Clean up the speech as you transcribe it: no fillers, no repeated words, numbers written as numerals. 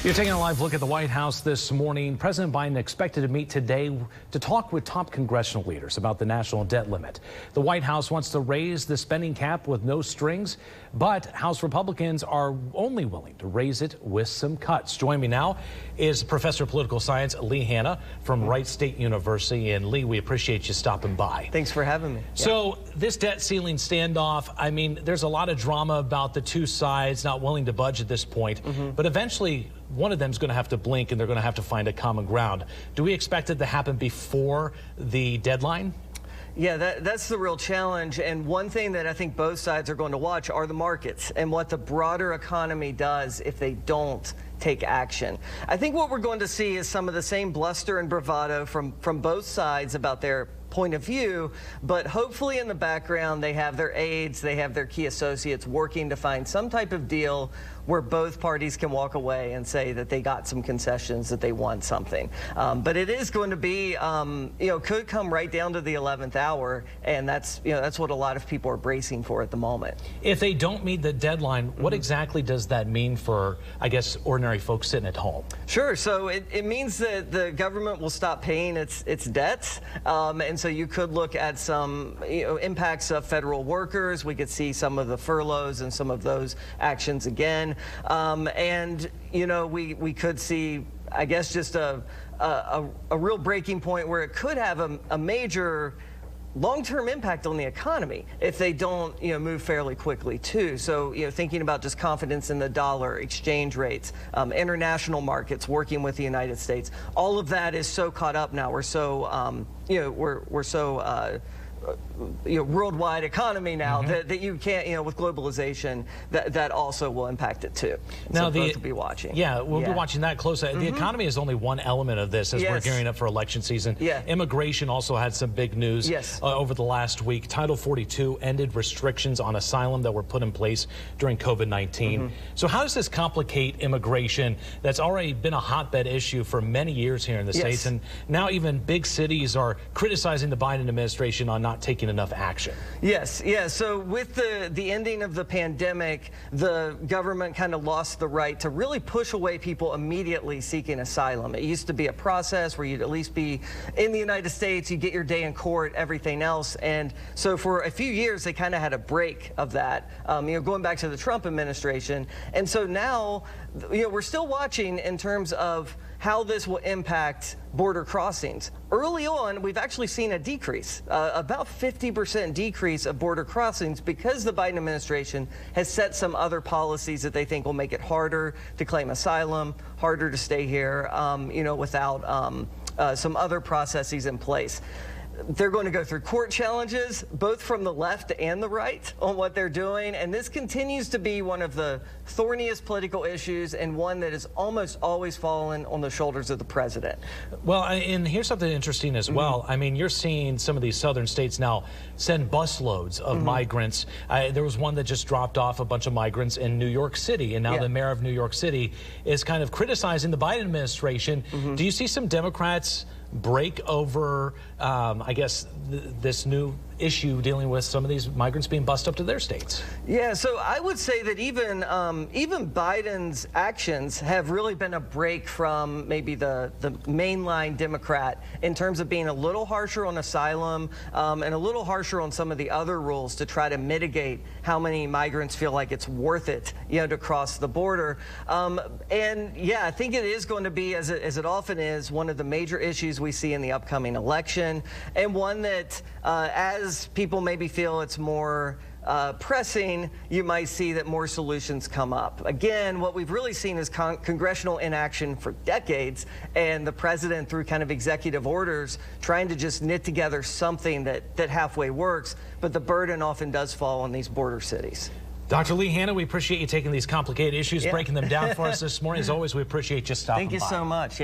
You're taking a live look at the White House this morning. President Biden expected to meet today to talk with top congressional leaders about the national debt limit. The White House wants to raise the spending cap with no strings, but House Republicans are only willing to raise it with some cuts. Joining me now is Professor of Political Science Lee Hanna from Wright State University. And Lee, we appreciate you stopping by. Thanks for having me. So this debt ceiling standoff, I mean, there's a lot of drama about the two sides not willing to budge at this point, but eventually one of them is going to have to blink and they're going to have to find a common ground. Do we expect it to happen before the deadline? Yeah, that's the real challenge. And one thing that I think both sides are going to watch are the markets and what the broader economy does if they don't take action. I think what we're going to see is some of the same bluster and bravado from both sides about their point of view, but hopefully in the background they have their aides, they have their key associates working to find some type of deal where both parties can walk away and say that they got some concessions, that they won something. But it is going to be, could come right down to the 11th hour, and that's what a lot of people are bracing for at the moment. If they don't meet the deadline, what exactly does that mean for, I guess, ordinary folks sitting at home? Sure. So it means that the government will stop paying its debts, and so you could look at some impacts of federal workers. We could see some of the furloughs and some of those actions again. We could see, I guess, just a real breaking point where it could have a major long-term impact on the economy if they don't move fairly quickly too. So thinking about just confidence in the dollar, exchange rates, international markets working with the United States, all of that is so caught up now. We're so we're so worldwide economy now that you can't, with globalization, that also will impact it too. Now, so both will be watching. Yeah, we'll be watching that closely. The economy is only one element of this as we're gearing up for election season. Immigration also had some big news over the last week. Title 42 ended restrictions on asylum that were put in place during COVID-19. So how does this complicate immigration that's already been a hotbed issue for many years here in the States? And now even big cities are criticizing the Biden administration on not taking enough action. So with the ending of the pandemic, the government kind of lost the right to really push away people immediately seeking asylum. It used to be a process where you'd at least be in the United States, you get your day in court, everything else. And so for a few years, they kind of had a break of that, going back to the Trump administration. And so now, we're still watching in terms of how this will impact border crossings. Early on, we've actually seen a decrease, about 50% decrease of border crossings because the Biden administration has set some other policies that they think will make it harder to claim asylum, harder to stay here, without some other processes in place. They're going to go through court challenges, both from the left and the right, on what they're doing. And this continues to be one of the thorniest political issues and one that is almost always fallen on the shoulders of the president. Well, and here's something interesting as well. I mean, you're seeing some of these southern states now send busloads of migrants. There was one that just dropped off a bunch of migrants in New York City. And now the mayor of New York City is kind of criticizing the Biden administration. Do you see some Democrats break over, I guess, this new issue dealing with some of these migrants being bussed up to their states? Yeah, so I would say that even Biden's actions have really been a break from maybe the mainline Democrat in terms of being a little harsher on asylum and a little harsher on some of the other rules to try to mitigate how many migrants feel like it's worth it, to cross the border. I think it is going to be, as it often is, one of the major issues we see in the upcoming election, and one that as people maybe feel it's more pressing, you might see that more solutions come up. Again, what we've really seen is congressional inaction for decades, and the president, through kind of executive orders, trying to just knit together something that halfway works, but the burden often does fall on these border cities. Dr. Lee Hanna, we appreciate you taking these complicated issues, breaking them down for us this morning. As always, we appreciate you stopping by. Thank you so much.